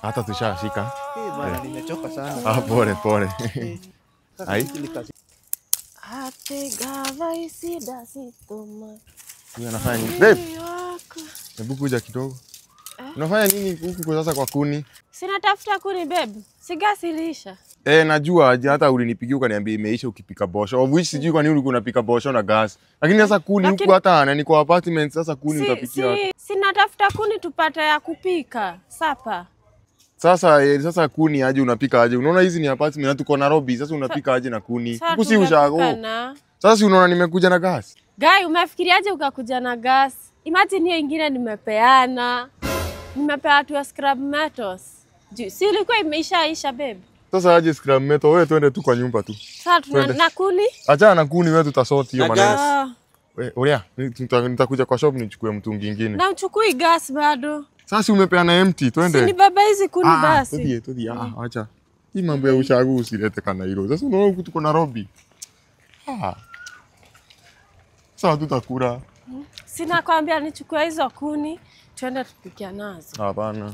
Hata tushashika. Bwana nimechoka sana. Pole. Hai. Ate gava isida sitoma. Wewe unafanya nini? Babe. Hebu kuja kidogo. Unafanya nini huku kwa sasa kwa kuni? Sina tafuta kuni babe. Sigasilisha. Najua aje hata ulinipigia ukaniambia imeisha ukipika bosho. Of which sijui kwa nini ulikuwa unapika bosho na gas. Lakini sasa kuni huku hata na niko apartment sasa kuni utapikia wapi? Sina tafuta kuni tupate ya kupika. Sapa. Sasa kuni aje unapika aje? Unaona hizi ni apartment na tuko Nairobi. Sasa unapika aje na kuni? Huku si ushago. Sasa si unaona nimekuja na gas. Guy, umefikiriaje ukakuja na gas? Imagine hiyo ingine nimepeana. Nimepea watu wa scrap metals. Si ilikuwa imeisha babe. Sasa aje scrap metal wewe twende tu kwa nyumba tu. Sasa tuna kuni? Acha na kuni wewe tutasort hiyo maneno. Wewe, oria, nitakuja kwa shop nichukue mtu mwingine. Na uchukui gas bado. Sasa umepeana empty, twende. Si ni baba hizi kuni basi. Todi. Acha. Hii mambo ya ushago usilete kana hilo. Sasa unaona huku tuko Nairobi. Sasa tutakula. Sina kwambia nichukue hizo kuni, twende tupikia nazo. Hapana.